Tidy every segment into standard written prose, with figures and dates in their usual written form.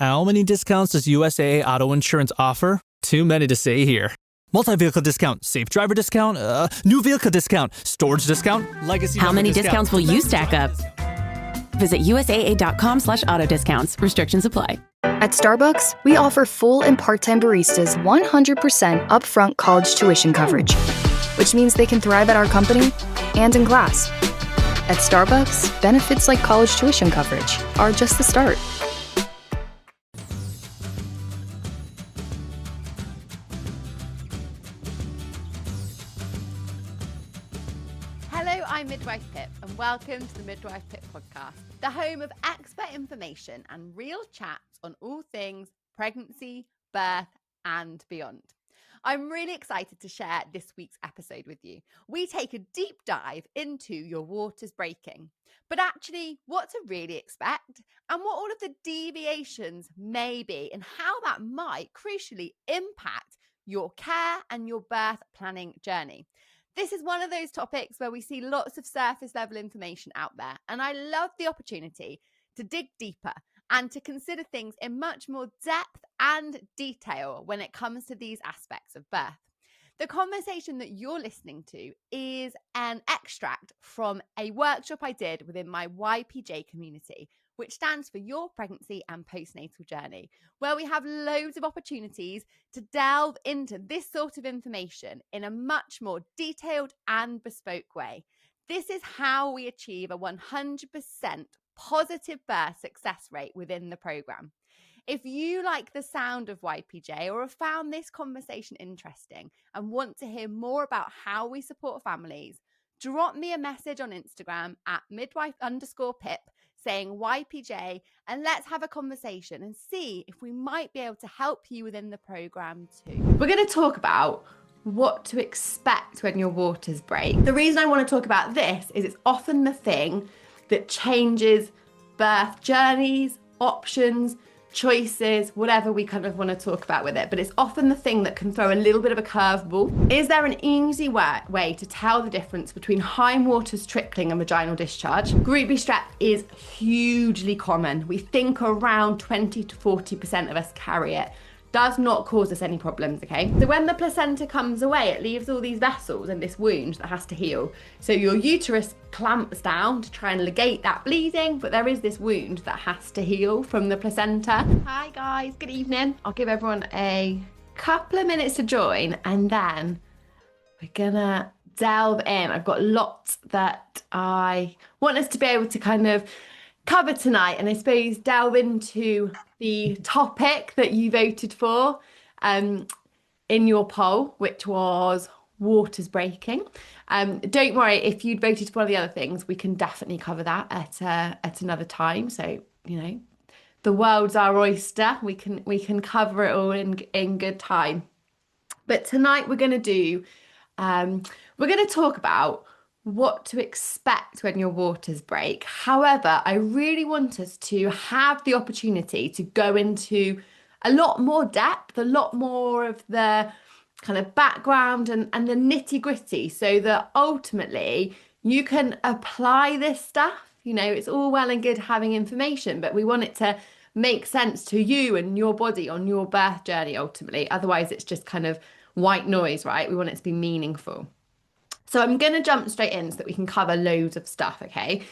How many discounts does USAA Auto Insurance offer? Too many to say here. Multi-vehicle discount, safe driver discount, new vehicle discount, storage discount, legacy. How many discounts will you stack up? Visit USAA.com/auto discounts. Restrictions apply. At Starbucks, we offer full and part-time baristas 100% upfront college tuition coverage, which means they can thrive at our company and in class. At Starbucks, benefits like college tuition coverage are just the start. Hello, I'm Midwife Pip, and welcome to the Midwife Pip podcast, the home of expert information and real chats on all things pregnancy, birth, and beyond. I'm really excited to share this week's episode with you. We take a deep dive into your waters breaking, but actually what to really expect and what all of the deviations may be and how that might crucially impact your care and your birth planning journey. This is one of those topics where we see lots of surface level information out there, and I love the opportunity to dig deeper and to consider things in much more depth and detail when it comes to these aspects of birth. The conversation that you're listening to is an extract from a workshop I did within my YPJ community, which stands for Your Pregnancy and Postnatal Journey, where we have loads of opportunities to delve into this sort of information in a much more detailed and bespoke way. This is how we achieve a 100% positive birth success rate within the program. If you like the sound of YPJ or have found this conversation interesting and want to hear more about how we support families, drop me a message on Instagram at midwife_pip saying YPJ, and let's have a conversation and see if we might be able to help you within the program too. We're going to talk about what to expect when your waters break. The reason I want to talk about this is it's often the thing that changes birth journeys, options, choices, whatever we kind of want to talk about with it, but it's often the thing that can throw a little bit of a curveball. Is there an easy way to tell the difference between hindwaters trickling and vaginal discharge? Group B strep is hugely common. We think around 20 to 40% of us carry it. Does not cause us any problems, okay? So when the placenta comes away, it leaves all these vessels and this wound that has to heal. So your uterus clamps down to try and negate that bleeding, but there is this wound that has to heal from the placenta. Hi guys, good evening. I'll give everyone a couple of minutes to join and then we're gonna delve in. I've got lots that I want us to be able to kind of cover tonight, and I suppose delve into the topic that you voted for in your poll, which was waters breaking. Don't worry, if you'd voted for one of the other things, we can definitely cover that at another time. So, you know, the world's our oyster. We can cover it all in good time. But tonight we're going to talk about what to expect when your waters break. However, I really want us to have the opportunity to go into a lot more depth, a lot more of the kind of background and the nitty gritty, so that ultimately you can apply this stuff. You know, it's all well and good having information, but we want it to make sense to you and your body on your birth journey ultimately. Otherwise, it's just kind of white noise, right? We want it to be meaningful. So I'm going to jump straight in so that we can cover loads of stuff, okay?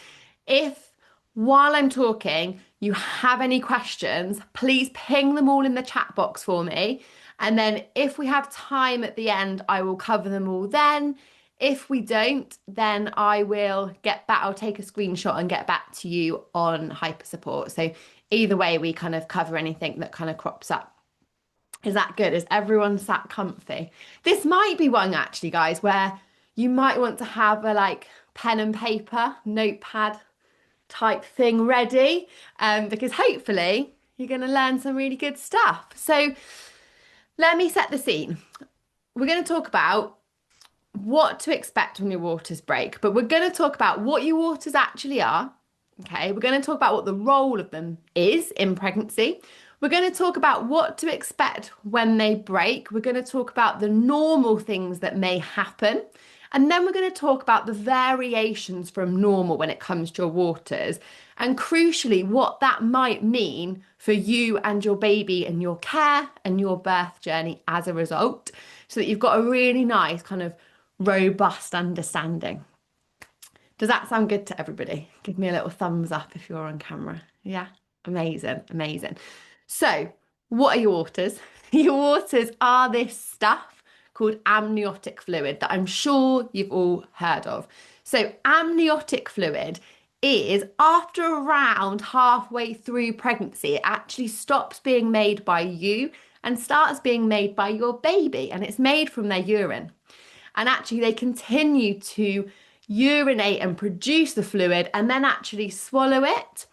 If while I'm talking you have any questions, please ping them all in the chat box for me. And then if we have time at the end, I will cover them all then. If we don't, then I will get back, I'll take a screenshot and get back to you on hyper support. So either way, we kind of cover anything that kind of crops up. Is that good? Is everyone sat comfy? This might be one actually, guys, where you might want to have a like pen and paper, notepad type thing ready, because hopefully you're going to learn some really good stuff. So let me set the scene. We're going to talk about what to expect when your waters break, but we're going to talk about what your waters actually are. Okay, we're going to talk about what the role of them is in pregnancy. We're going to talk about what to expect when they break. We're going to talk about the normal things that may happen. And then we're going to talk about the variations from normal when it comes to your waters, and crucially, what that might mean for you and your baby and your care and your birth journey as a result, so that you've got a really nice kind of robust understanding. Does that sound good to everybody? Give me a little thumbs up if you're on camera. Yeah, amazing, amazing. So, what are your waters? Your waters are this stuff called amniotic fluid that I'm sure you've all heard of. So, amniotic fluid is, after around halfway through pregnancy, it actually stops being made by you and starts being made by your baby, and it's made from their urine. And actually, they continue to urinate and produce the fluid and then actually swallow it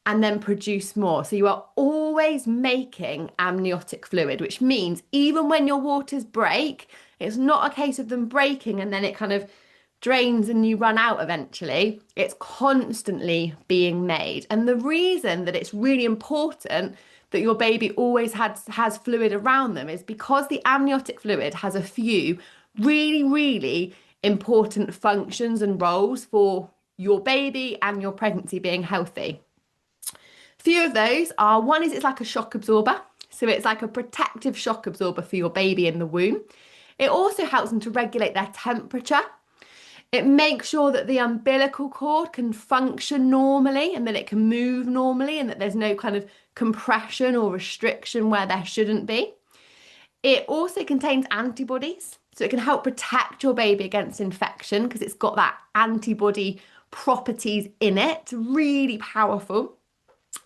and then produce more. So you are always making amniotic fluid, which means even when your waters break, it's not a case of them breaking and then it kind of drains and you run out eventually. It's constantly being made. And the reason that it's really important that your baby always has fluid around them is because the amniotic fluid has a few really important functions and roles for your baby and your pregnancy being healthy. A few of those are, one is it's like a shock absorber. So it's like a protective shock absorber for your baby in the womb. It also helps them to regulate their temperature. It makes sure that the umbilical cord can function normally and that it can move normally and that there's no kind of compression or restriction where there shouldn't be. It also contains antibodies, so it can help protect your baby against infection because it's got that antibody properties in it. Really powerful.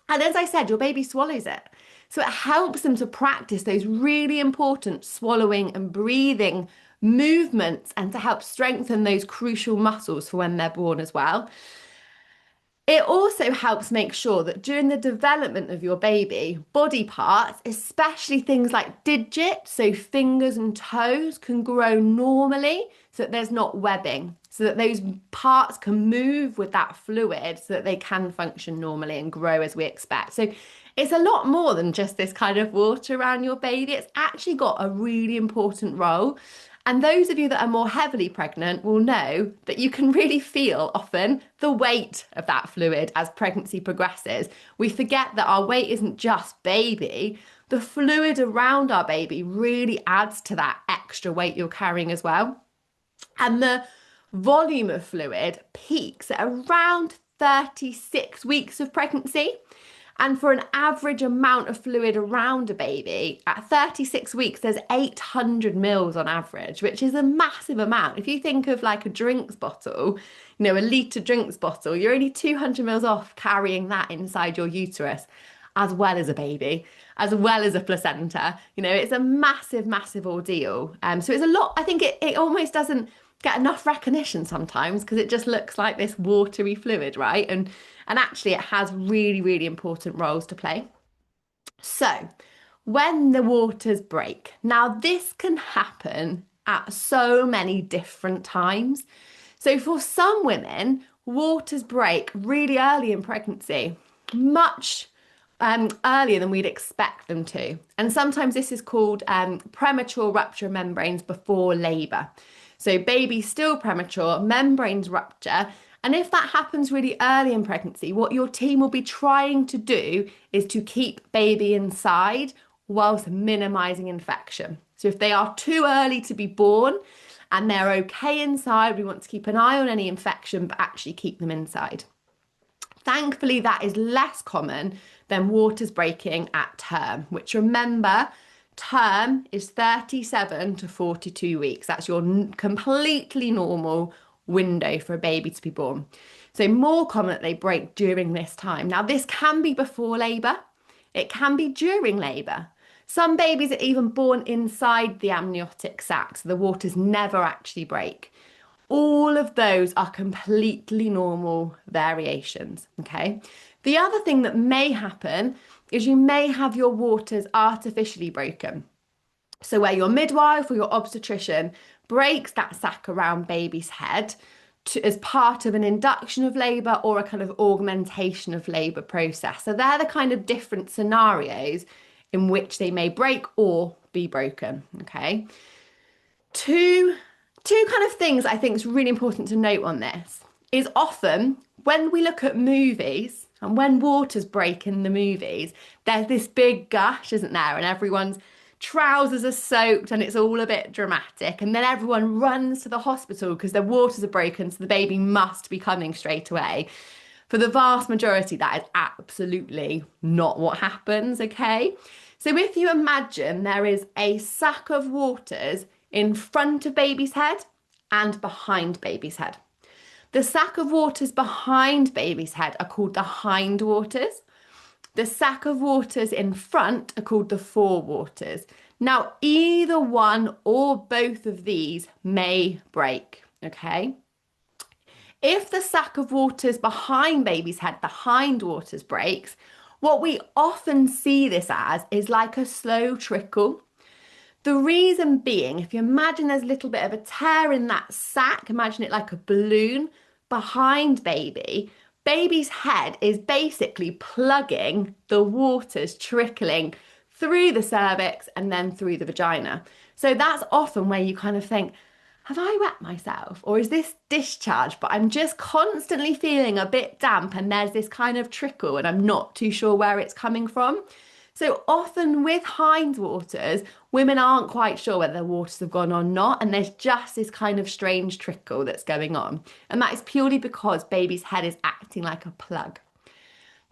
And as I said, your baby swallows it. So it helps them to practice those really important swallowing and breathing movements and to help strengthen those crucial muscles for when they're born as well. It also helps make sure that during the development of your baby, body parts, especially things like digits, so fingers and toes, can grow normally so that there's not webbing, so that those parts can move with that fluid so that they can function normally and grow as we expect. So it's a lot more than just this kind of water around your baby. It's actually got a really important role. And those of you that are more heavily pregnant will know that you can really feel often the weight of that fluid as pregnancy progresses. We forget that our weight isn't just baby. The fluid around our baby really adds to that extra weight you're carrying as well. And the volume of fluid peaks at around 36 weeks of pregnancy. And for an average amount of fluid around a baby, at 36 weeks, there's 800 mils on average, which is a massive amount. If you think of like a drinks bottle, you know, a litre drinks bottle, you're only 200 mils off carrying that inside your uterus, as well as a baby, as well as a placenta. You know, it's a massive ordeal. So it's a lot. I think it almost doesn't get enough recognition sometimes because it just looks like this watery fluid, right? And actually it has really important roles to play. So when the waters break, now this can happen at so many different times. So for some women, waters break really early in pregnancy, much earlier than we'd expect them to. And sometimes this is called premature rupture of membranes before labour. So baby's still premature, membranes rupture. And if that happens really early in pregnancy, what your team will be trying to do is to keep baby inside whilst minimising infection. So if they are too early to be born and they're okay inside, we want to keep an eye on any infection, but actually keep them inside. Thankfully, that is less common than waters breaking at term, which, remember, term is 37 to 42 weeks. That's your completely normal window for a baby to be born. So more common that they break during this time. Now, this can be before labour. It can be during labour. Some babies are even born inside the amniotic sac, so the waters never actually break. All of those are completely normal variations, okay? The other thing that may happen is you may have your waters artificially broken. So where your midwife or your obstetrician breaks that sac around baby's head as part of an induction of labour or a kind of augmentation of labour process. So they're the kind of different scenarios in which they may break or be broken, okay? Two two kind of things I think is really important to note on this is often when we look at movies and when waters break in the movies, there's this big gush, isn't there? And everyone's trousers are soaked and it's all a bit dramatic. And then everyone runs to the hospital because their waters are broken, so the baby must be coming straight away. For the vast majority, that is absolutely not what happens, okay? So if you imagine there is a sack of waters in front of baby's head and behind baby's head. The sack of waters behind baby's head are called the hindwaters. The sack of waters in front are called the forewaters. Now, either one or both of these may break, okay? If the sack of waters behind baby's head, the hindwaters, breaks, what we often see this as is like a slow trickle. The reason being, if you imagine there's a little bit of a tear in that sack, imagine it like a balloon behind baby, baby's head is basically plugging the waters trickling through the cervix and then through the vagina. So that's often where you kind of think, have I wet myself? Or is this discharge? But I'm just constantly feeling a bit damp and there's this kind of trickle and I'm not too sure where it's coming from. So often with hindwaters, women aren't quite sure whether their waters have gone or not, and there's just this kind of strange trickle that's going on. And that is purely because baby's head is acting like a plug.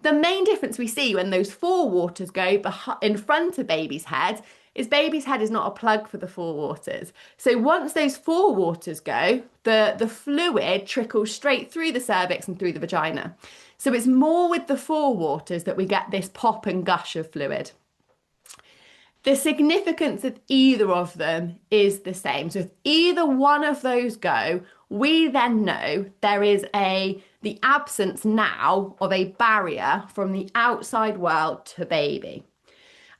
The main difference we see when those forewaters go in front of baby's head is baby's head is not a plug for the forewaters. So once those forewaters go, the fluid trickles straight through the cervix and through the vagina. So it's more with the forewaters that we get this pop and gush of fluid. The significance of either of them is the same. So if either one of those go, we then know there is the absence now of a barrier from the outside world to baby.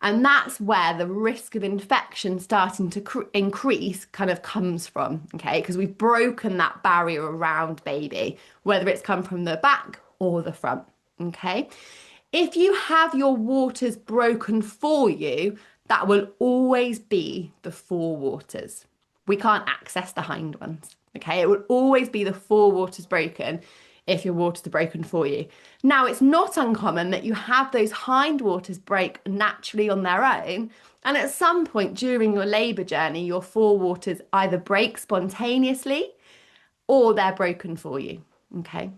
And that's where the risk of infection starting to increase kind of comes from, okay? Because we've broken that barrier around baby, whether it's come from the back or the front, okay? If you have your waters broken for you, that will always be the forewaters. We can't access the hind ones, okay? It will always be the forewaters broken if your waters are broken for you. Now, it's not uncommon that you have those hindwaters break naturally on their own, and at some point during your labour journey, your forewaters either break spontaneously or they're broken for you, okay?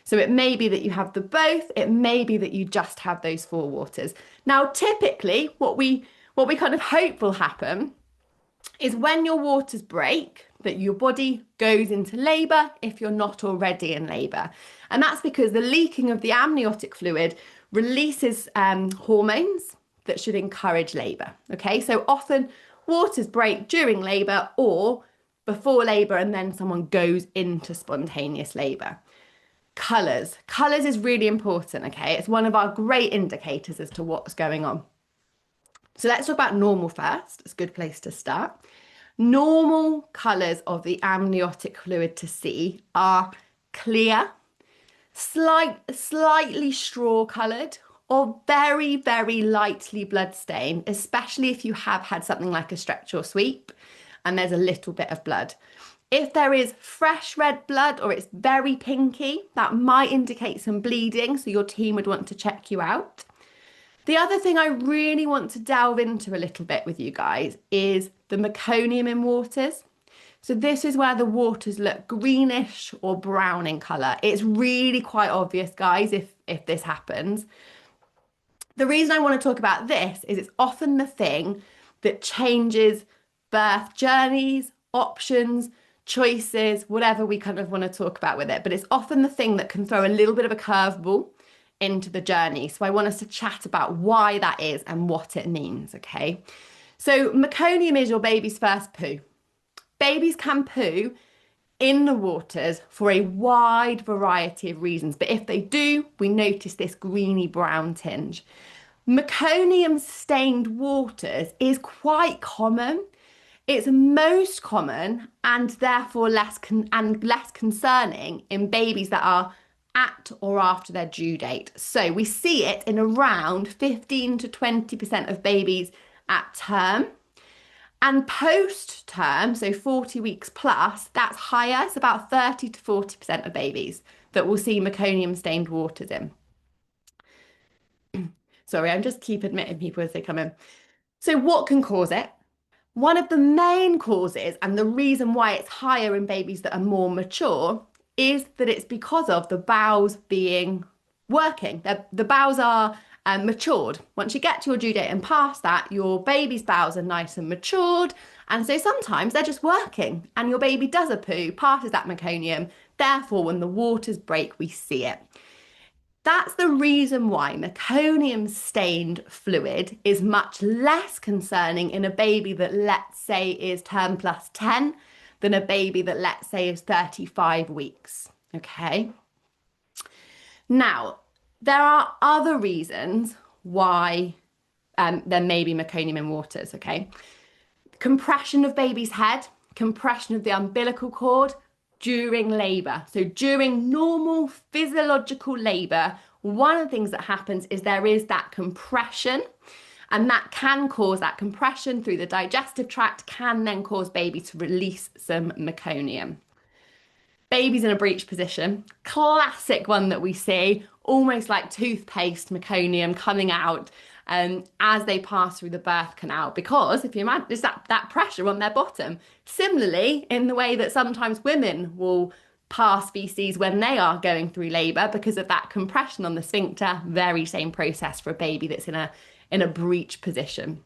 So it may be that you have the both, it may be that you just have those forewaters. Now, typically, what we kind of hope will happen is when your waters break, that your body goes into labour if you're not already in labour. And that's because the leaking of the amniotic fluid releases hormones that should encourage labour. Okay, so often waters break during labour or before labour and then someone goes into spontaneous labour. Colours. Colours is really important, okay? It's one of our great indicators as to what's going on. So let's talk about normal first. It's a good place to start. Normal colours of the amniotic fluid to see are clear, slightly straw coloured, or very, very lightly bloodstained, especially if you have had something like a stretch or sweep and there's a little bit of blood. If there is fresh red blood or it's very pinky, that might indicate some bleeding, so your team would want to check you out. The other thing I really want to delve into a little bit with you guys is the meconium in waters. So this is where the waters look greenish or brown in colour. It's really quite obvious, guys, if this happens. The reason I want to talk about this is it's often the thing that changes birth journeys, options, choices, whatever we kind of want to talk about with it. But it's often the thing that can throw a little bit of a curveball into the journey. So I want us to chat about why that is and what it means, okay? So meconium is your baby's first poo. Babies can poo in the waters for a wide variety of reasons, but if they do, we notice this greeny brown tinge. Meconium stained waters is quite common. It's most common and therefore less concerning in babies that are at or after their due date. So we see it in around 15 to 20% of babies at term. And post-term, so 40 weeks plus, that's higher. It's about 30 to 40% of babies that will see meconium-stained waters in. Sorry, I'm just keep admitting people as they come in. So what can cause it? One of the main causes, and the reason why it's higher in babies that are more mature, is that it's because of the bowels being working. The bowels are matured. Once you get to your due date and past that, your baby's bowels are nice and matured. And so sometimes they're just working and your baby does a poo, passes that meconium. Therefore, when the waters break, we see it. That's the reason why meconium-stained fluid is much less concerning in a baby that, let's say, is term plus 10 than a baby that, let's say, is 35 weeks, okay? Now, there are other reasons why there may be meconium in waters, okay? Compression of baby's head, compression of the umbilical cord, during labour. So during normal physiological labour, one of the things that happens is there is that compression, and that can cause that compression through the digestive tract can then cause baby to release some meconium. Babies in a breech position, classic one that we see, almost like toothpaste meconium coming out as they pass through the birth canal, because if you imagine, there's that pressure on their bottom. Similarly, in the way that sometimes women will pass feces when they are going through labour because of that compression on the sphincter, very same process for a baby that's in a breech position.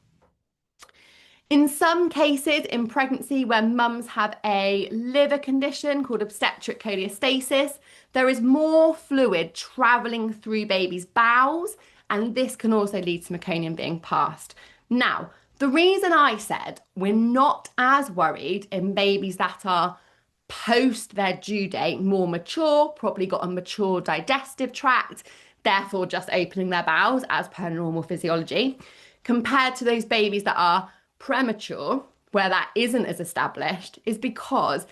In some cases in pregnancy, when mums have a liver condition called obstetric cholestasis, there is more fluid travelling through baby's bowels, and this can also lead to meconium being passed. Now, the reason I said we're not as worried in babies that are post their due date, more mature, probably got a mature digestive tract, therefore just opening their bowels as per normal physiology, compared to those babies that are premature, where that isn't as established, is because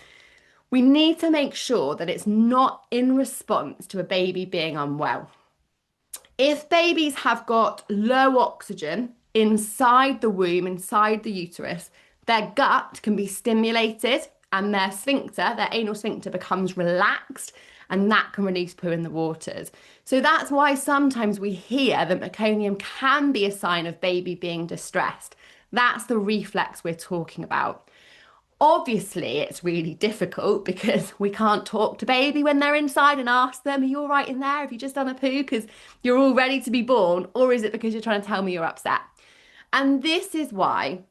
we need to make sure that it's not in response to a baby being unwell. If babies have got low oxygen inside the womb, inside the uterus, their gut can be stimulated and their sphincter, their anal sphincter, becomes relaxed, and that can release poo in the waters. So that's why sometimes we hear that meconium can be a sign of baby being distressed. That's the reflex we're talking about. Obviously, it's really difficult because we can't talk to baby when they're inside and ask them, are you all right in there? Have you just done a poo because you're all ready to be born? Or is it because you're trying to tell me you're upset? And this is why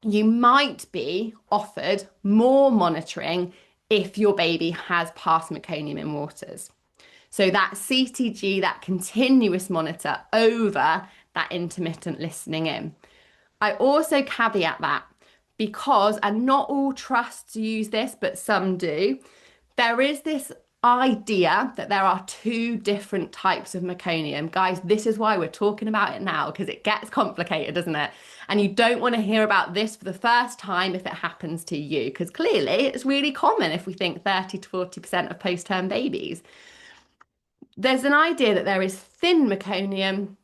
you might be offered more monitoring if your baby has passed meconium in waters. So that CTG, that continuous monitor over that intermittent listening in. I also caveat that because, and not all trusts use this, but some do, there is this idea that there are two different types of meconium. Guys, this is why we're talking about it now, because it gets complicated, doesn't it? And you don't want to hear about this for the first time if it happens to you, because clearly it's really common if we think 30 to 40% of post-term babies. There's an idea that there is thin meconium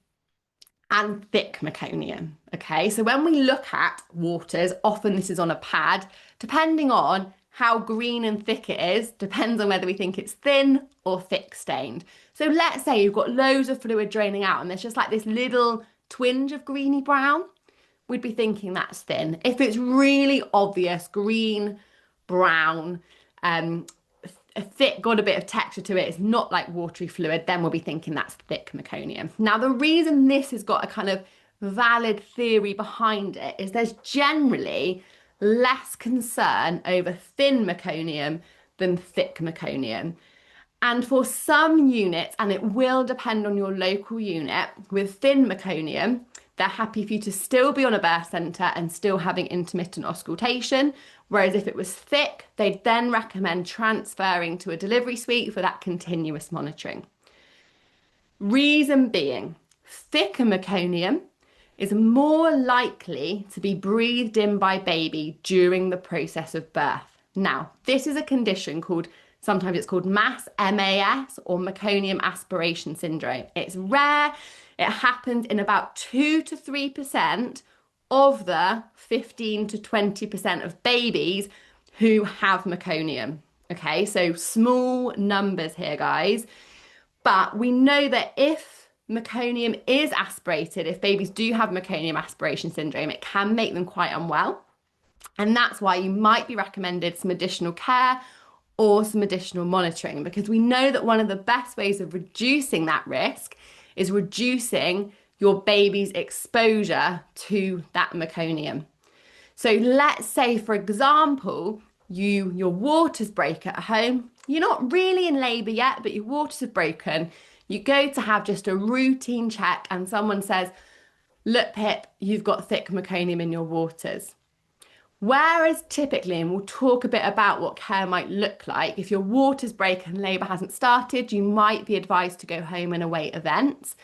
and thick meconium, okay? So when we look at waters, often this is on a pad, depending on how green and thick it is, depends on whether we think it's thin or thick stained. So let's say you've got loads of fluid draining out and there's just like this little twinge of greeny brown, we'd be thinking that's thin. If it's really obvious, green, brown, thick, got a bit of texture to it, it's not like watery fluid, then we'll be thinking that's thick meconium. Now, the reason this has got a kind of valid theory behind it is there's generally less concern over thin meconium than thick meconium. And for some units, and it will depend on your local unit, with thin meconium, they're happy for you to still be on a birth centre and still having intermittent auscultation. Whereas if it was thick, they'd then recommend transferring to a delivery suite for that continuous monitoring. Reason being, thicker meconium is more likely to be breathed in by baby during the process of birth. Now, this is a condition called, sometimes it's called MAS, MAS, or meconium aspiration syndrome. It's rare. It happens in about 2 to 3% of the 15 to 20% of babies who have meconium. Okay, so small numbers here, guys. But we know that if meconium is aspirated, if babies do have meconium aspiration syndrome, it can make them quite unwell. And that's why you might be recommended some additional care or some additional monitoring, because we know that one of the best ways of reducing that risk is reducing your baby's exposure to that meconium. So let's say, for example, your waters break at home. You're not really in labour yet, but your waters have broken. You go to have just a routine check and someone says, look, Pip, you've got thick meconium in your waters. Whereas typically, and we'll talk a bit about what care might look like, if your waters break and labour hasn't started, you might be advised to go home and await events.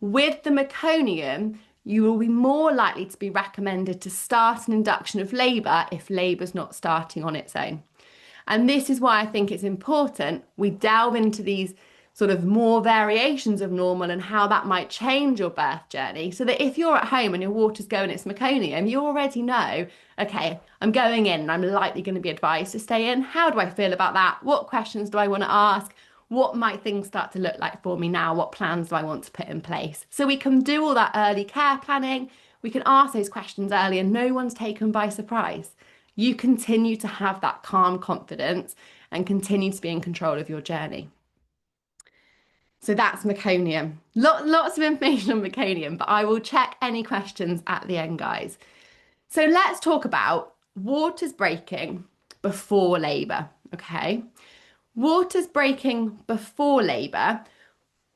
With the meconium, you will be more likely to be recommended to start an induction of labour if labour's not starting on its own. And this is why I think it's important we delve into these sort of more variations of normal and how that might change your birth journey, so that if you're at home and your water's going, it's meconium, you already know, okay, I'm going in and I'm likely going to be advised to stay in. How do I feel about that? What questions do I want to ask? What might things start to look like for me now? What plans do I want to put in place? So we can do all that early care planning. We can ask those questions early and no one's taken by surprise. You continue to have that calm confidence and continue to be in control of your journey. So that's meconium. Lots of information on meconium, but I will check any questions at the end, guys. So let's talk about waters breaking before labour, okay? Waters breaking before labour,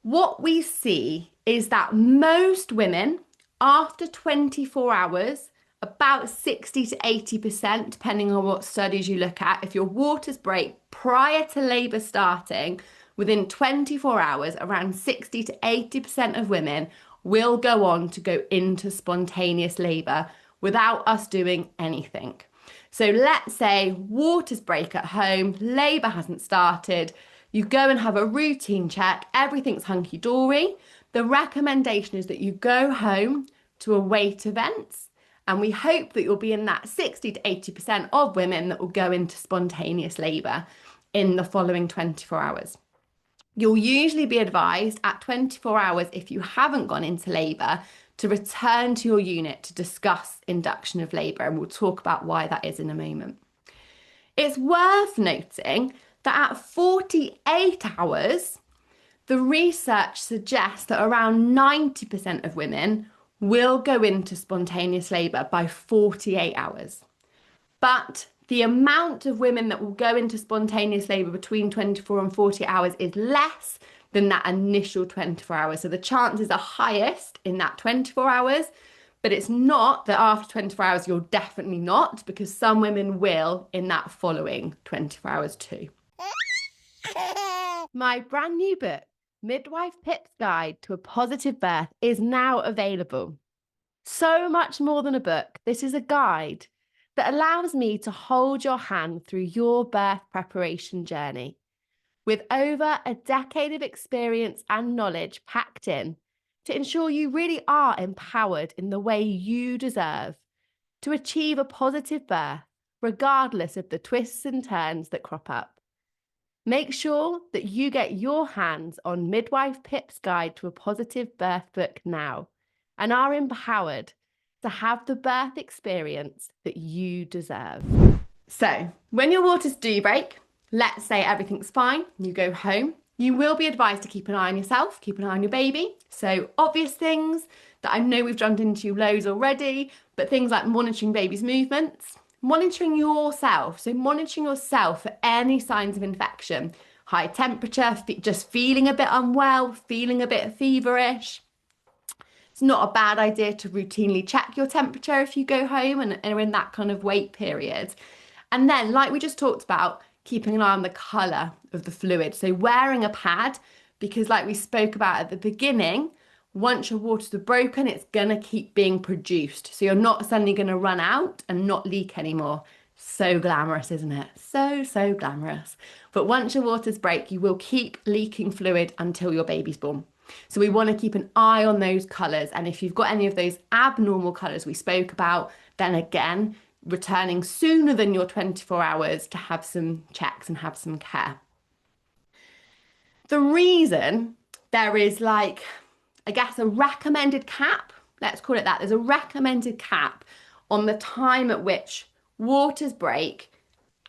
what we see is that most women, after 24 hours, about 60 to 80%, depending on what studies you look at, if your waters break prior to labour starting, within 24 hours, around 60 to 80% of women will go on to go into spontaneous labour without us doing anything. So let's say waters break at home, labour hasn't started, you go and have a routine check, everything's hunky-dory. The recommendation is that you go home to await events, and we hope that you'll be in that 60 to 80% of women that will go into spontaneous labour in the following 24 hours. You'll usually be advised at 24 hours, if you haven't gone into labour, to return to your unit to discuss induction of labour, and we'll talk about why that is in a moment. It's worth noting that at 48 hours, the research suggests that around 90% of women will go into spontaneous labour by 48 hours. But the amount of women that will go into spontaneous labour between 24 and 40 hours is less than that initial 24 hours. So the chances are highest in that 24 hours, but it's not that after 24 hours you're definitely not, because some women will in that following 24 hours too. My brand new book, Midwife Pip's Guide to a Positive Birth, is now available. So much more than a book, this is a guide that allows me to hold your hand through your birth preparation journey. With over a decade of experience and knowledge packed in to ensure you really are empowered in the way you deserve to achieve a positive birth, regardless of the twists and turns that crop up. Make sure that you get your hands on Midwife Pip's Guide to a Positive Birth book now and are empowered to have the birth experience that you deserve. So, when your waters do break, let's say everything's fine, you go home, you will be advised to keep an eye on yourself, keep an eye on your baby. So obvious things that I know we've jumped into loads already, but things like monitoring baby's movements, monitoring yourself. So monitoring yourself for any signs of infection, high temperature, just feeling a bit unwell, feeling a bit feverish. It's not a bad idea to routinely check your temperature if you go home and are in that kind of wait period. And then, like we just talked about, keeping an eye on the colour of the fluid. So wearing a pad, because like we spoke about at the beginning, once your waters are broken, it's going to keep being produced. So you're not suddenly going to run out and not leak anymore. So glamorous, isn't it? So glamorous. But once your waters break, you will keep leaking fluid until your baby's born. So we want to keep an eye on those colours. And if you've got any of those abnormal colours we spoke about, then again, returning sooner than your 24 hours to have some checks and have some care. The reason there is like, I guess, a recommended cap, let's call it that. There's a recommended cap on the time at which waters break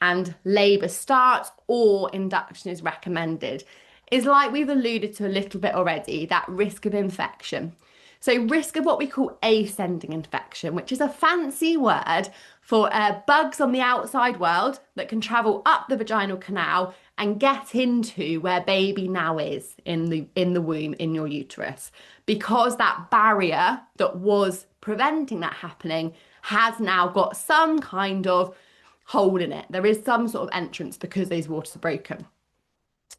and labour starts or induction is recommended, is like we've alluded to a little bit already, that risk of infection. So risk of what we call ascending infection, which is a fancy word for bugs on the outside world that can travel up the vaginal canal and get into where baby now is in the womb, in your uterus. Because that barrier that was preventing that happening has now got some kind of hole in it. There is some sort of entrance because those waters are broken.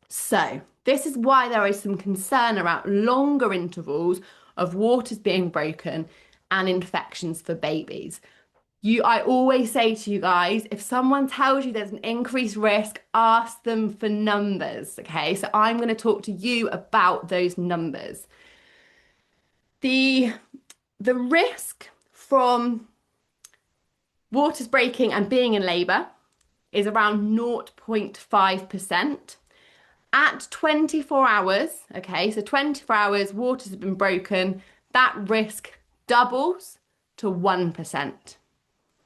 So this is why there is some concern around longer intervals of waters being broken and infections for babies. I always say to you guys, if someone tells you there's an increased risk, ask them for numbers, okay? So I'm going to talk to you about those numbers. The risk from waters breaking and being in labour is around 0.5%. At 24 hours, okay, so 24 hours, waters have been broken, that risk doubles to 1%.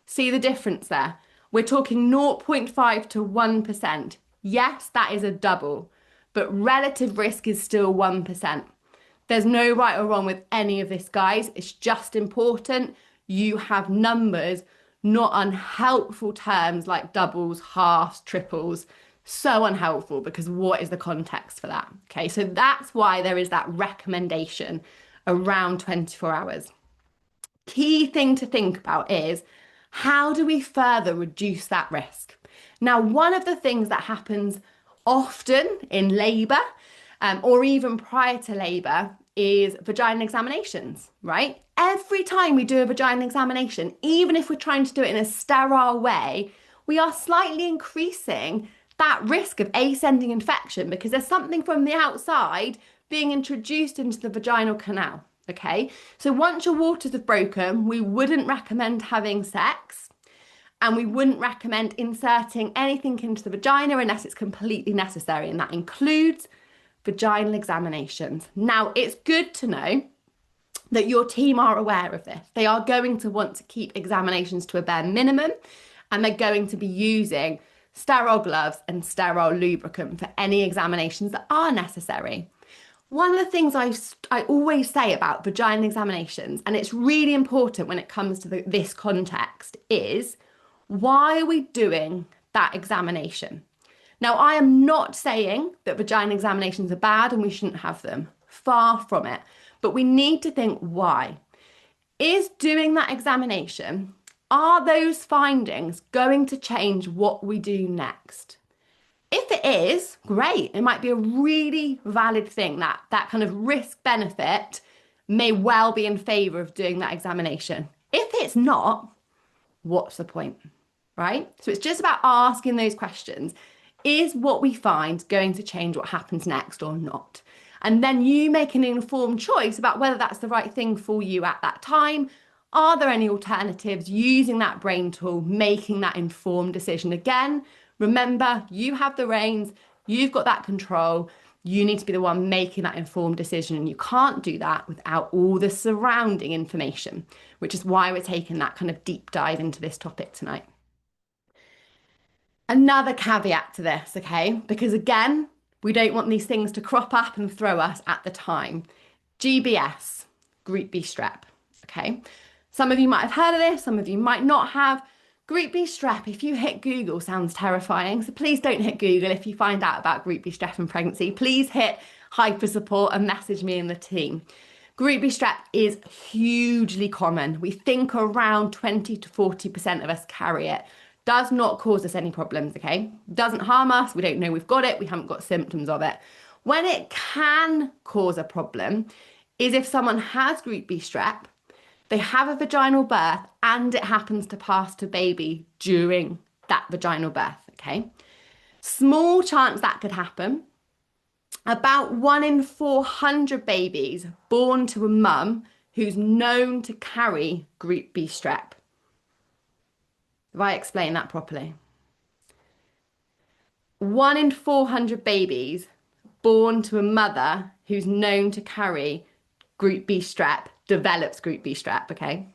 See the difference there? We're talking 0.5 to 1%. Yes, that is a double, but relative risk is still 1%. There's no right or wrong with any of this, guys. It's just important you have numbers, not unhelpful terms like doubles, halves, triples. So unhelpful, because what is the context for that? Okay, so that's why there is that recommendation around 24 hours. Key thing to think about is, how do we further reduce that risk? Now, one of the things that happens often in labour or even prior to labour is vaginal examinations, right? Every time we do a vaginal examination, even if we're trying to do it in a sterile way, we are slightly increasing that risk of ascending infection because there's something from the outside being introduced into the vaginal canal, okay? So once your waters have broken, we wouldn't recommend having sex and we wouldn't recommend inserting anything into the vagina unless it's completely necessary, and that includes vaginal examinations. Now, it's good to know that your team are aware of this. They are going to want to keep examinations to a bare minimum, and they're going to be using sterile gloves and sterile lubricant for any examinations that are necessary. One of the things I always say about vaginal examinations, and it's really important when it comes to this context, is why are we doing that examination? Now, I am not saying that vaginal examinations are bad and we shouldn't have them. Far from it. But we need to think why. Is doing that examination, are those findings going to change what we do next? If it is, great. It might be a really valid thing. That kind of risk benefit may well be in favour of doing that examination. If it's not, what's the point, right? So it's just about asking those questions. Is what we find going to change what happens next or not? And then you make an informed choice about whether that's the right thing for you at that time. Are there any alternatives? Using that brain tool, making that informed decision. Again, remember, you have the reins, you've got that control. You need to be the one making that informed decision, and you can't do that without all the surrounding information, which is why we're taking that kind of deep dive into this topic tonight. Another caveat to this, okay? Because again, we don't want these things to crop up and throw us at the time. GBS, Group B strep, okay? Some of you might have heard of this, some of you might not have. Group B strep, if you hit Google, sounds terrifying. So please don't hit Google if you find out about Group B strep and pregnancy. Please hit hyper support and message me and the team. Group B strep is hugely common. We think around 20 to 40% of us carry it. Does not cause us any problems, okay? Doesn't harm us. We don't know we've got it. We haven't got symptoms of it. When it can cause a problem is if someone has Group B strep, they have a vaginal birth, and it happens to pass to baby during that vaginal birth, okay? Small chance that could happen. About 1 in 400 babies born to a mum who's known to carry group B strep. Have I explained that properly? 1 in 400 babies born to a mother who's known to carry group B strep develops group B strep, okay?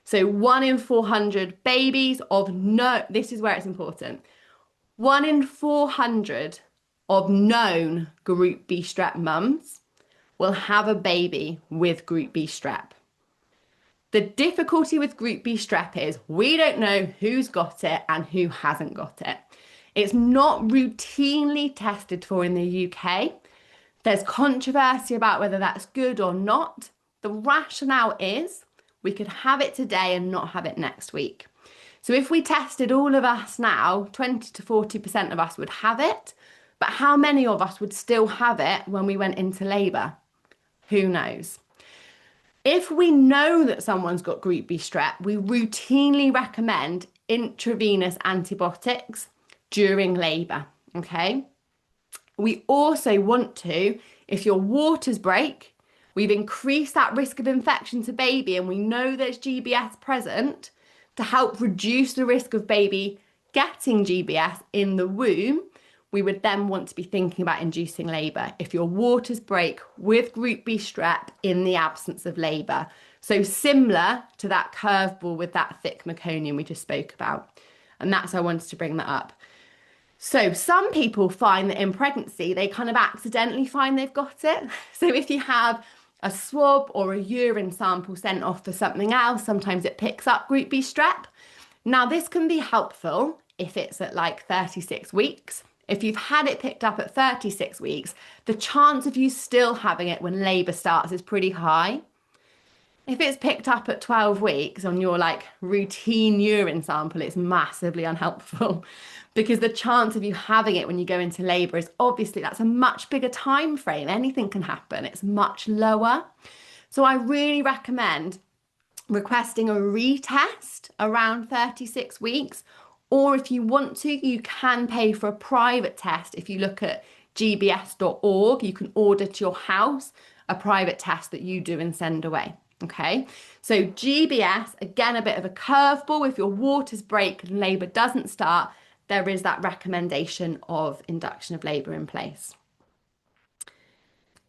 So 1 in 400 babies this is where it's important. 1 in 400 of known group B strep mums will have a baby with group B strep. The difficulty with group B strep is we don't know who's got it and who hasn't got it. It's not routinely tested for in the UK. There's controversy about whether that's good or not. The rationale is we could have it today and not have it next week. So if we tested all of us now, 20 to 40% of us would have it, but how many of us would still have it when we went into labour? Who knows? If we know that someone's got group B strep, we routinely recommend intravenous antibiotics during labour, okay? We also want to, if your waters break, we've increased that risk of infection to baby and we know there's GBS present, to help reduce the risk of baby getting GBS in the womb, we would then want to be thinking about inducing labour if your waters break with group B strep in the absence of labour. So similar to that curveball with that thick meconium we just spoke about. And that's why I wanted to bring that up. So some people find that in pregnancy, they kind of accidentally find they've got it. So if you have a swab or a urine sample sent off for something else, sometimes it picks up group B strep. Now this can be helpful if it's at like 36 weeks. If you've had it picked up at 36 weeks, the chance of you still having it when labour starts is pretty high. If it's picked up at 12 weeks on your like routine urine sample, it's massively unhelpful because the chance of you having it when you go into labour is obviously, that's a much bigger time frame. Anything can happen. It's much lower. So I really recommend requesting a retest around 36 weeks. Or if you want to, you can pay for a private test. If you look at gbs.org, you can order to your house a private test that you do and send away. Okay, so GBS, again, a bit of a curveball. If your waters break and labour doesn't start, there is that recommendation of induction of labour in place.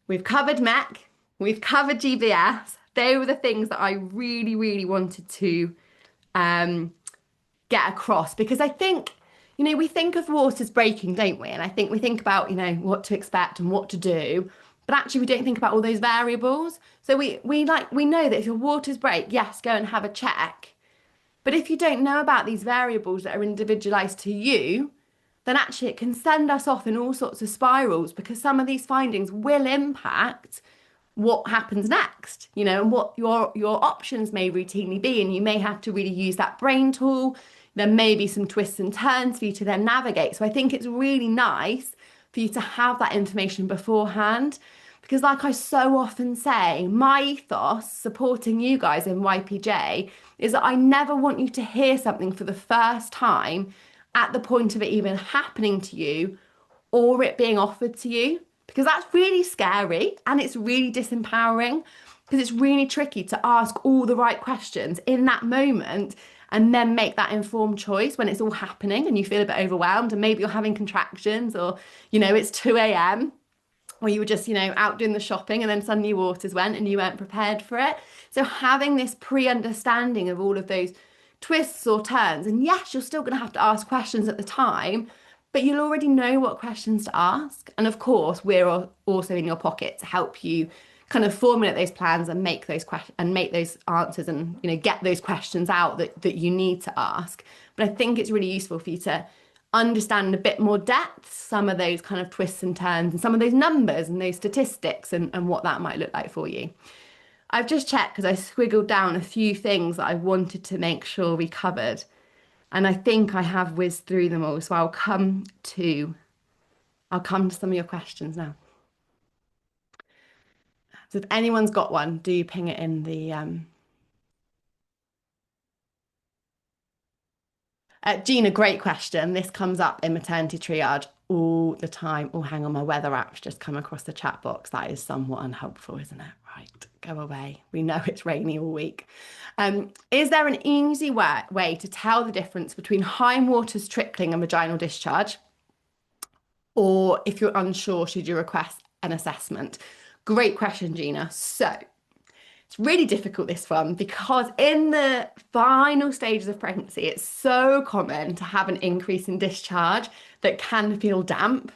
We've covered MEC, we've covered GBS. They were the things that I really, really wanted to get across, because I think, you know, we think of waters breaking, don't we? And I think we think about, you know, what to expect and what to do, but actually we don't think about all those variables. So we know that if your waters break, yes, go and have a check. But if you don't know about these variables that are individualized to you, then actually it can send us off in all sorts of spirals, because some of these findings will impact what happens next, you know, and what your options may routinely be. And you may have to really use that brain tool. There may be some twists and turns for you to then navigate. So I think it's really nice for you to have that information beforehand, because like I so often say, my ethos supporting you guys in YPJ is that I never want you to hear something for the first time at the point of it even happening to you or it being offered to you, because that's really scary and it's really disempowering, because it's really tricky to ask all the right questions in that moment and then make that informed choice when it's all happening and you feel a bit overwhelmed and maybe you're having contractions, or, you know, it's 2 a.m. or you were just, you know, out doing the shopping and then suddenly your waters went and you weren't prepared for it. So having this pre-understanding of all of those twists or turns, and yes, you're still going to have to ask questions at the time, but you'll already know what questions to ask. And of course, we're also in your pocket to help you kind of formulate those plans and make those questions and make those answers and, you know, get those questions out that you need to ask. But I think it's really useful for you to understand in a bit more depth some of those kind of twists and turns and some of those numbers and those statistics and what that might look like for you. I've just checked because I squiggled down a few things that I wanted to make sure we covered. And I think I have whizzed through them all. So I'll come to some of your questions now. So if anyone's got one, do ping it in the... Gina, great question. This comes up in maternity triage all the time. Oh, hang on, my weather app's just come across the chat box. That is somewhat unhelpful, isn't it? Right, go away. We know it's rainy all week. Is there an easy way to tell the difference between high waters trickling and vaginal discharge? Or if you're unsure, should you request an assessment? Great question, Gina. So it's really difficult, this one, because in the final stages of pregnancy, it's so common to have an increase in discharge that can feel damp.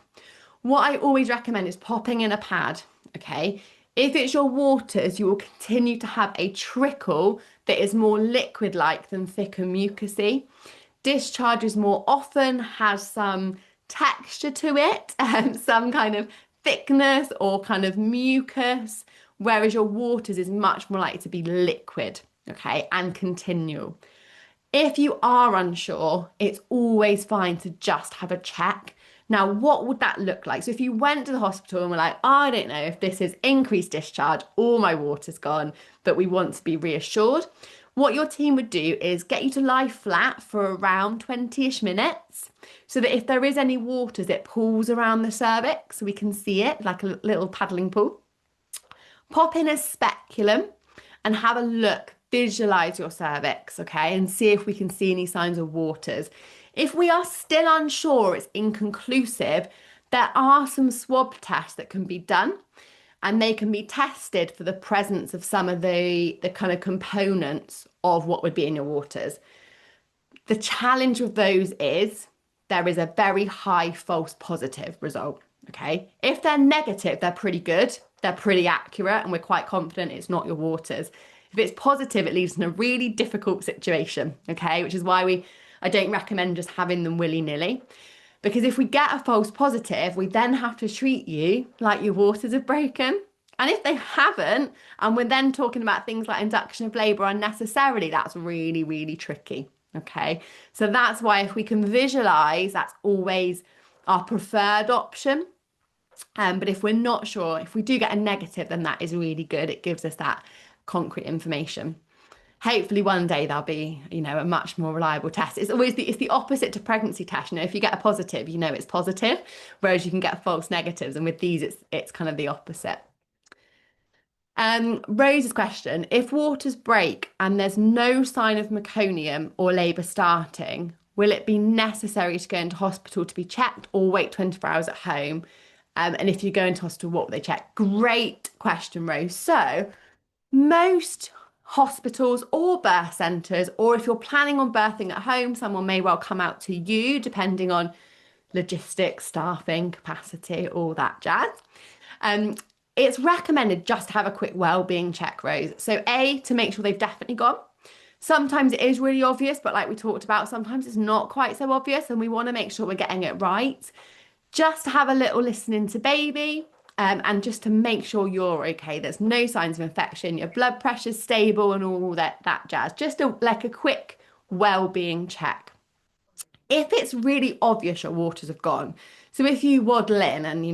What I always recommend is popping in a pad, okay? If it's your waters, you will continue to have a trickle that is more liquid-like than thick and mucousy. Discharges more often has some texture to it, some kind of thickness or kind of mucus, whereas your waters is much more likely to be liquid, okay, and continual. If you are unsure, it's always fine to just have a check. Now, what would that look like? So if you went to the hospital and were like, I don't know if this is increased discharge or my water's gone, but we want to be reassured, what your team would do is get you to lie flat for around 20-ish minutes so that if there is any waters, it pulls around the cervix so we can see it like a little paddling pool. Pop in a speculum and have a look, visualize your cervix, okay, and see if we can see any signs of waters. If we are still unsure, it's inconclusive, there are some swab tests that can be done, and they can be tested for the presence of some of the kind of components of what would be in your waters. The challenge with those is there is a very high false positive result, okay? If they're negative, they're pretty good, they're pretty accurate, and we're quite confident it's not your waters. If it's positive, it leaves in a really difficult situation, okay? Which is why I don't recommend just having them willy-nilly. Because if we get a false positive, we then have to treat you like your waters have broken. And if they haven't, and we're then talking about things like induction of labour unnecessarily, that's really, really tricky, okay? So that's why if we can visualise, that's always our preferred option. But if we're not sure, if we do get a negative, then that is really good. It gives us that concrete information. Hopefully one day there'll be, a much more reliable test. It's always it's the opposite to pregnancy test. If you get a positive, it's positive, whereas you can get false negatives. And with these, it's kind of the opposite. Rose's question, if waters break and there's no sign of meconium or labour starting, will it be necessary to go into hospital to be checked or wait 24 hours at home? And if you go into hospital, what will they check? Great question, Rose. So most hospitals or birth centres, or if you're planning on birthing at home, someone may well come out to you, depending on logistics, staffing, capacity, all that jazz. It's recommended just to have a quick well-being check, Rose. So to make sure they've definitely gone. Sometimes it is really obvious, but like we talked about, sometimes it's not quite so obvious, and we want to make sure we're getting it right. Just to have a little listening to baby, and just to make sure you're okay. There's no signs of infection, your blood pressure's stable and all that jazz. Just like a quick well-being check. If it's really obvious your waters have gone, so if you waddle in and,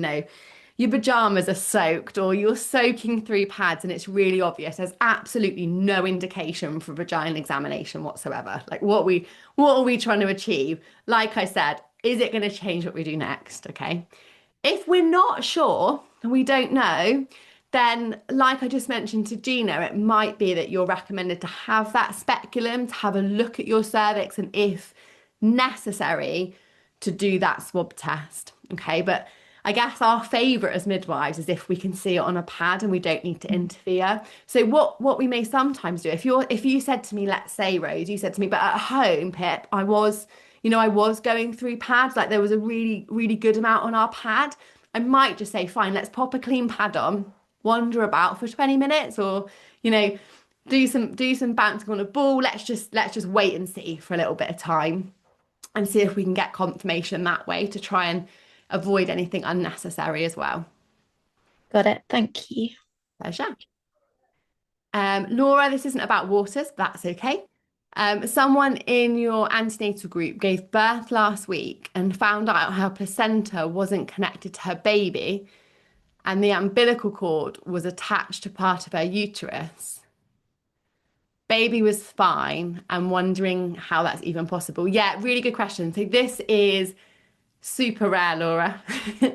your pajamas are soaked or you're soaking through pads and it's really obvious, there's absolutely no indication for vaginal examination whatsoever. Like what are we trying to achieve? Like I said, is it going to change what we do next? Okay. If we're not sure and we don't know, then like I just mentioned to Gina, it might be that you're recommended to have that speculum, to have a look at your cervix, and if necessary, to do that swab test. Okay. But I guess our favourite as midwives is if we can see it on a pad and we don't need to interfere. So what we may sometimes do, if you said to me, let's say, Rose, you said to me, but at home, Pip, I was going through pads, like there was a really, really good amount on our pad, I might just say, fine, let's pop a clean pad on, wander about for 20 minutes or, do some bouncing on a ball. Let's just wait and see for a little bit of time and see if we can get confirmation that way to try and avoid anything unnecessary as well. Got it. Thank you. Pleasure. Laura, this isn't about waters, but that's okay. Someone in your antenatal group gave birth last week and found out her placenta wasn't connected to her baby and the umbilical cord was attached to part of her uterus. Baby was fine and wondering how that's even possible. Yeah, really good question. So this is Super rare, Laura.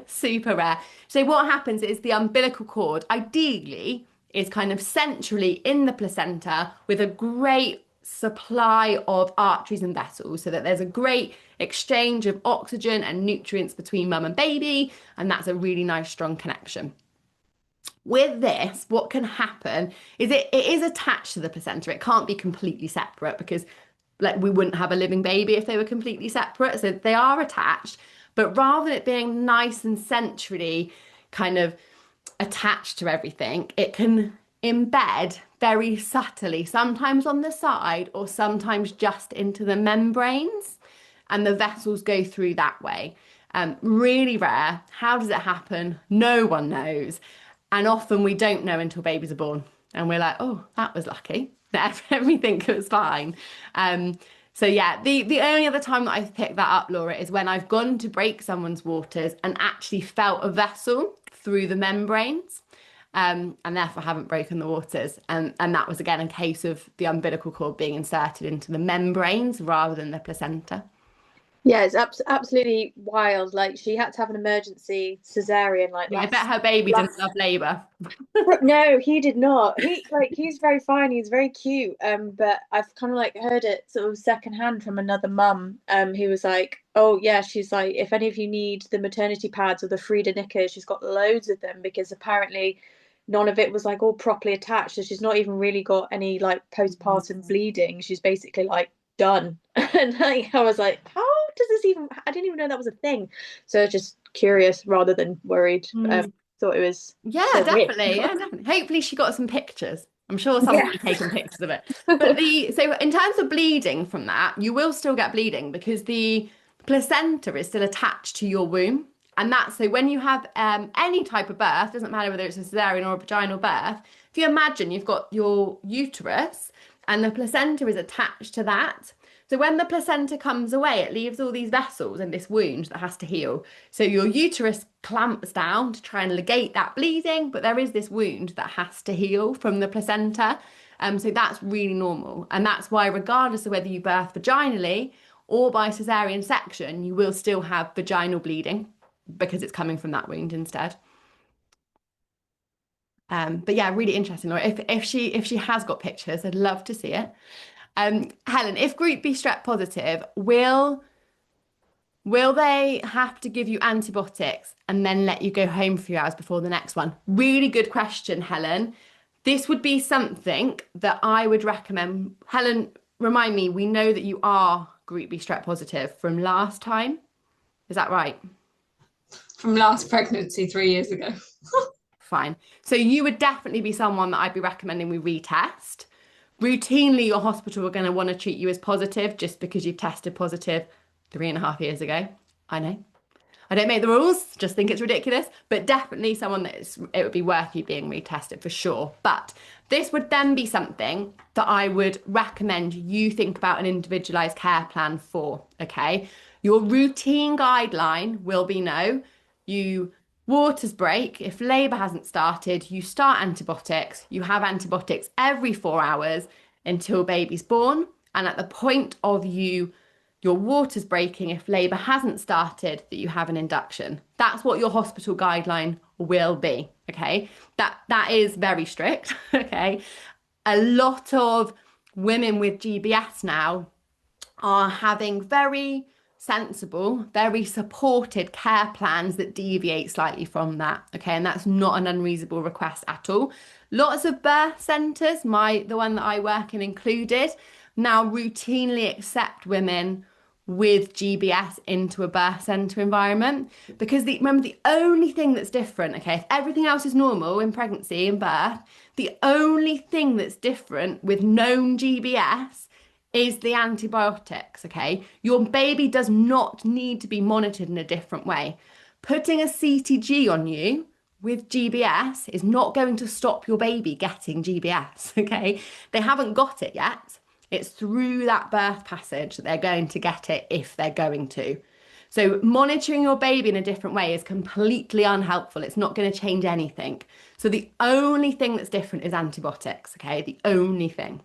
Super rare. So what happens is the umbilical cord, ideally, is kind of centrally in the placenta with a great supply of arteries and vessels so that there's a great exchange of oxygen and nutrients between mum and baby, and that's a really nice, strong connection. With this, what can happen is it is attached to the placenta. It can't be completely separate because like we wouldn't have a living baby if they were completely separate. So they are attached, but rather than it being nice and centrally kind of attached to everything, it can embed very subtly, sometimes on the side or sometimes just into the membranes, and the vessels go through that way. Really rare. How does it happen? No one knows. And often we don't know until babies are born. And we're like, oh, that was lucky. That everything was fine. So yeah, the only other time that I've picked that up, Laura, is when I've gone to break someone's waters and actually felt a vessel through the membranes, and therefore haven't broken the waters. And that was, again, a case of the umbilical cord being inserted into the membranes rather than the placenta. Yeah, it's absolutely wild. Like, she had to have an emergency cesarean. Like, I bet her baby didn't love labour. No, he did not. He's very fine. He's very cute. But I've kind of like heard it sort of secondhand from another mum. Who was like, oh yeah, she's like, if any of you need the maternity pads or the Frida knickers, she's got loads of them because apparently none of it was like all properly attached. So she's not even really got any like postpartum bleeding. She's basically like done. And like, I was like, how does this even? I didn't even know that was a thing. So just curious rather than worried. Thought it was so definitely. Yeah, definitely. Hopefully she got some pictures. I'm sure someone will be taking pictures of it. But so in terms of bleeding from that, you will still get bleeding because the placenta is still attached to your womb. And that's so when you have any type of birth, doesn't matter whether it's a cesarean or a vaginal birth, if you imagine you've got your uterus and the placenta is attached to that. So when the placenta comes away, it leaves all these vessels and this wound that has to heal. So your uterus clamps down to try and ligate that bleeding, but there is this wound that has to heal from the placenta. So that's really normal. And that's why regardless of whether you birth vaginally or by cesarean section, you will still have vaginal bleeding because it's coming from that wound instead. But yeah, really interesting, Laura. If she has got pictures, I'd love to see it. Helen, if Group B strep positive, will they have to give you antibiotics and then let you go home a few hours before the next one? Really good question, Helen. This would be something that I would recommend. Helen, remind me, we know that you are Group B strep positive from last time. Is that right? From last pregnancy 3 years ago. Fine. So you would definitely be someone that I'd be recommending we retest. Routinely, your hospital are going to want to treat you as positive just because you've tested positive 3.5 years ago. I know. I don't make the rules, just think it's ridiculous, but definitely someone it would be worth you being retested for sure. But this would then be something that I would recommend you think about an individualised care plan for, okay? Your routine guideline will be no, you waters break, if labour hasn't started, you start antibiotics, you have antibiotics every 4 hours until baby's born. And at the point of your waters breaking, if labour hasn't started, that you have an induction. That's what your hospital guideline will be, okay? That is very strict, okay? A lot of women with GBS now are having very sensible, very supported care plans that deviate slightly from that, okay? And that's not an unreasonable request at all. Lots of birth centres, the one that I work in included, now routinely accept women with GBS into a birth centre environment because remember the only thing that's different, okay, if everything else is normal in pregnancy and birth, the only thing that's different with known GBS is the antibiotics, okay? Your baby does not need to be monitored in a different way. Putting a CTG on you with GBS is not going to stop your baby getting GBS, okay? They haven't got it yet. It's through that birth passage that they're going to get it if they're going to. So monitoring your baby in a different way is completely unhelpful. It's not going to change anything. So the only thing that's different is antibiotics, okay? The only thing.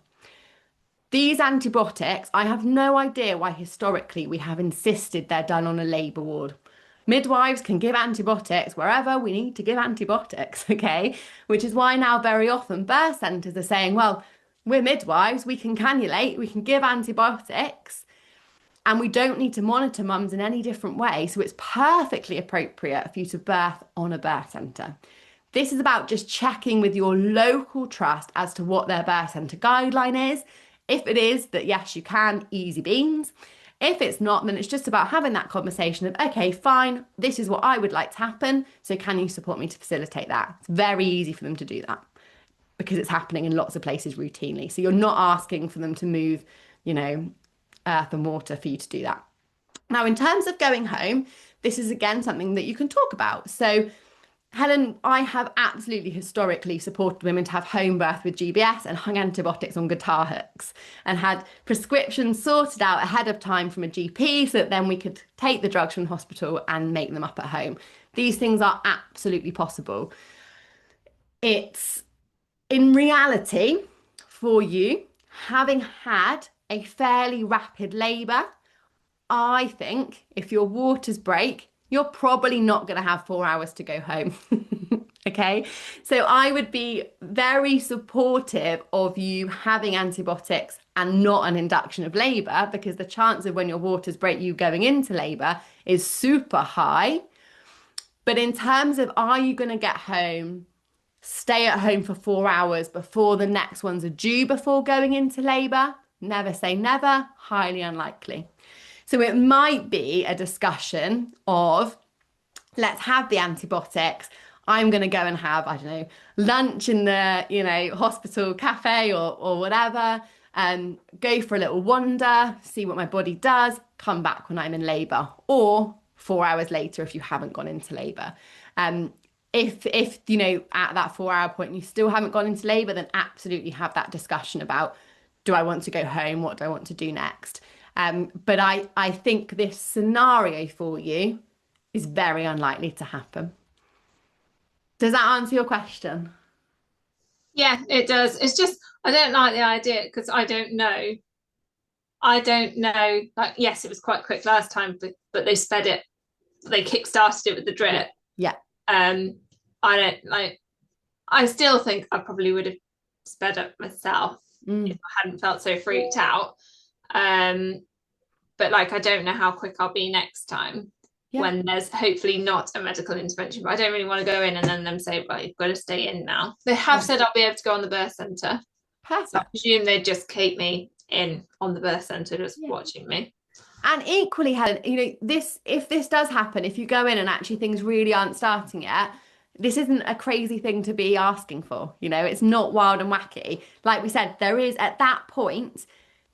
These antibiotics, I have no idea why historically we have insisted they're done on a labour ward. Midwives can give antibiotics wherever we need to give antibiotics, okay? Which is why now very often birth centres are saying, well, we're midwives, we can cannulate, we can give antibiotics, and we don't need to monitor mums in any different way. So it's perfectly appropriate for you to birth on a birth centre. This is about just checking with your local trust as to what their birth centre guideline is. If it is that yes, you can, easy beans. If it's not, then it's just about having that conversation of, okay, fine, this is what I would like to happen. So can you support me to facilitate that? It's very easy for them to do that because it's happening in lots of places routinely. So you're not asking for them to move, earth and water for you to do that. Now, in terms of going home, this is again something that you can talk about. So Helen, I have absolutely historically supported women to have home birth with GBS and hung antibiotics on guitar hooks and had prescriptions sorted out ahead of time from a GP so that then we could take the drugs from the hospital and make them up at home. These things are absolutely possible. It's in reality for you, having had a fairly rapid labour, I think if your waters break, you're probably not going to have 4 hours to go home. Okay, so I would be very supportive of you having antibiotics and not an induction of labour, because the chance of when your waters break you going into labour is super high. But in terms of, are you going to get home, stay at home for 4 hours before the next ones are due before going into labour? Never say never, highly unlikely. So it might be a discussion of, let's have the antibiotics. I'm going to go and have, I don't know, lunch in the, hospital cafe or whatever, and go for a little wander, see what my body does, come back when I'm in labour, or 4 hours later if you haven't gone into labour. If at that 4 hour point you still haven't gone into labour, then absolutely have that discussion about, do I want to go home? What do I want to do next? But I think this scenario for you is very unlikely to happen. Does that answer your question? Yeah, it does. It's just, I don't like the idea because I don't know. Like, yes, it was quite quick last time, but they sped it. They kick-started it with the drip. Yeah. I don't like. I still think I probably would have sped up myself if I hadn't felt so freaked out. But like, I don't know how quick I'll be next time when there's hopefully not a medical intervention. But I don't really want to go in and then them say, well, you've got to stay in now. They have said I'll be able to go on the birth centre. Perfect. So I presume they'd just keep me in on the birth centre, just watching me. And equally, Helen, if this does happen, if you go in and actually things really aren't starting yet, this isn't a crazy thing to be asking for. It's not wild and wacky. Like we said, there is, at that point,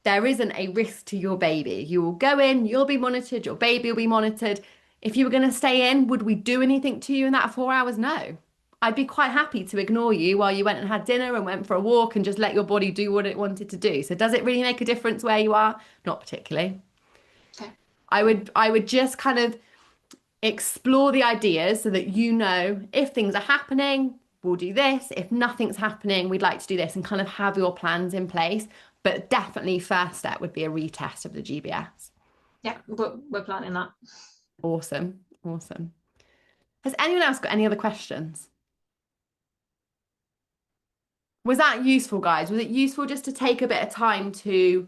there isn't a risk to your baby. You will go in, you'll be monitored, your baby will be monitored. If you were going to stay in, would we do anything to you in that 4 hours? No. I'd be quite happy to ignore you while you went and had dinner and went for a walk and just let your body do what it wanted to do. So does it really make a difference where you are? Not particularly. Okay. I would just kind of explore the ideas so that if things are happening, we'll do this. If nothing's happening, we'd like to do this, and kind of have your plans in place. But definitely first step would be a retest of the GBS. Yeah, we're planning that. Awesome. Has anyone else got any other questions? Was that useful, guys? Was it useful just to take a bit of time to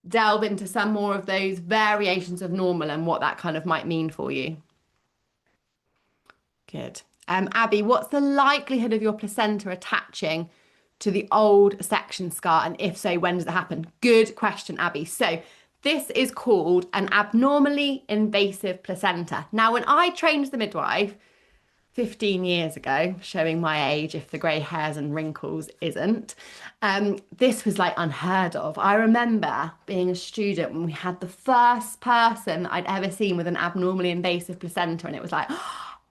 delve into some more of those variations of normal and what that kind of might mean for you? Good. Abby, what's the likelihood of your placenta attaching to the old section scar? And if so, when does it happen? Good question, Abby. So this is called an abnormally invasive placenta. Now, when I trained as a midwife 15 years ago, showing my age if the grey hairs and wrinkles isn't, this was like unheard of. I remember being a student when we had the first person I'd ever seen with an abnormally invasive placenta, and it was like,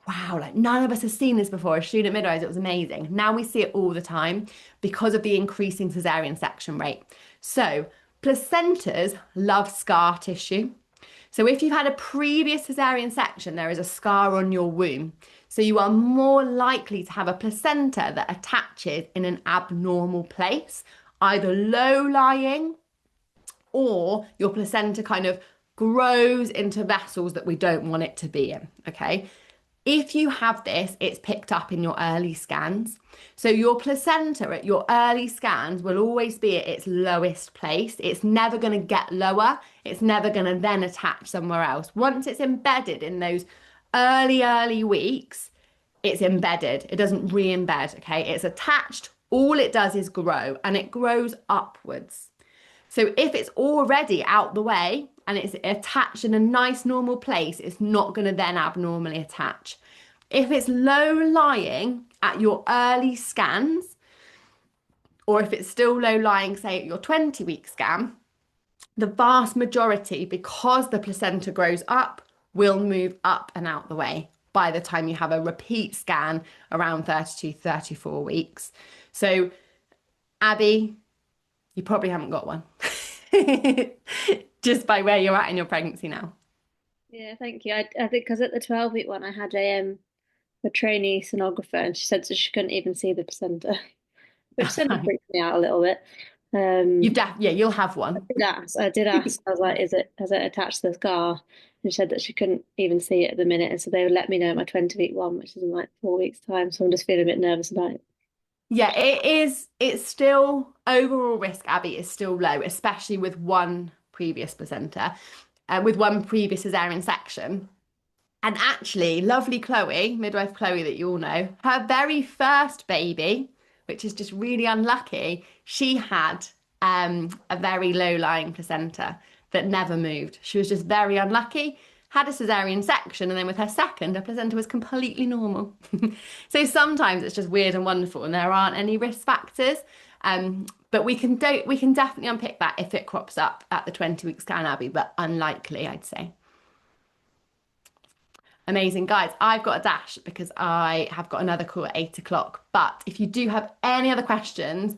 wow, like none of us have seen this before. As student midwives, it was amazing. Now we see it all the time because of the increasing cesarean section rate. So placentas love scar tissue. So if you've had a previous cesarean section, there is a scar on your womb. So you are more likely to have a placenta that attaches in an abnormal place, either low-lying or your placenta kind of grows into vessels that we don't want it to be in, okay? If you have this, it's picked up in your early scans. So your placenta at your early scans will always be at its lowest place. It's never going to get lower. It's never going to then attach somewhere else. Once it's embedded in those early weeks, it's embedded. It doesn't re-embed, okay? It's attached. All it does is grow, and it grows upwards. So if it's already out the way and it's attached in a nice normal place, it's not going to then abnormally attach. If it's low lying at your early scans, or if it's still low lying, say at your 20-week scan, the vast majority, because the placenta grows up, will move up and out the way by the time you have a repeat scan around 32, 34 weeks. So, Abby, you probably haven't got one. Just by where you're at in your pregnancy now. Yeah, thank you. I think because at the 12-week one, I had a trainee sonographer, and she said that she couldn't even see the placenta, which sort of freaked me out a little bit. You'll have one. I did ask. I was like, has it attached to the scar? And she said that she couldn't even see it at the minute, and so they would let me know my 20-week one, which is in like 4 weeks' time. So I'm just feeling a bit nervous about it. Yeah, it is. It's still, overall risk, Abby, is still low, especially with one previous placenta, with one previous cesarean section. And actually, lovely Chloe, midwife Chloe that you all know, her very first baby, which is just really unlucky, she had a very low-lying placenta that never moved. She was just very unlucky, had a cesarean section, and then with her second, her placenta was completely normal. So sometimes it's just weird and wonderful, and there aren't any risk factors. But we can definitely unpick that if it crops up at the 20-week scan, Abby, but unlikely, I'd say. Amazing, guys. I've got a dash because I have got another call at 8 o'clock. But if you do have any other questions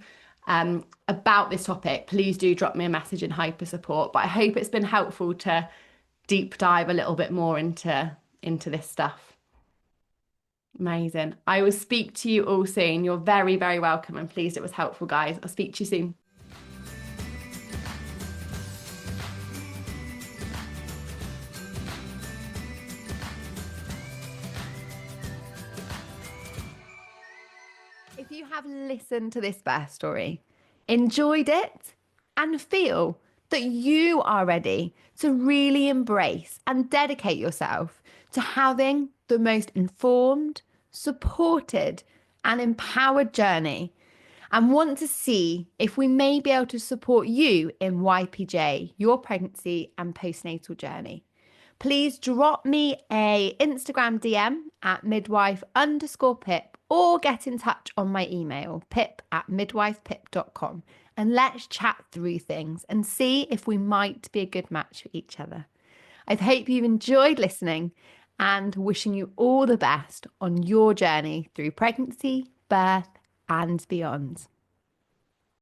about this topic, please do drop me a message in hyper support. But I hope it's been helpful to deep dive a little bit more into this stuff. Amazing. I will speak to you all soon. You're very, very welcome. I'm pleased it was helpful, guys. I'll speak to you soon. If you have listened to this birth story, enjoyed it, and feel that you are ready to really embrace and dedicate yourself to having the most informed, supported, and empowered journey, and want to see if we may be able to support you in YPJ, your pregnancy and postnatal journey, please drop me a Instagram DM at midwife_pip, or get in touch on my email, pip@midwifepip.com, and let's chat through things and see if we might be a good match for each other. I hope you've enjoyed listening, and wishing you all the best on your journey through pregnancy, birth, and beyond.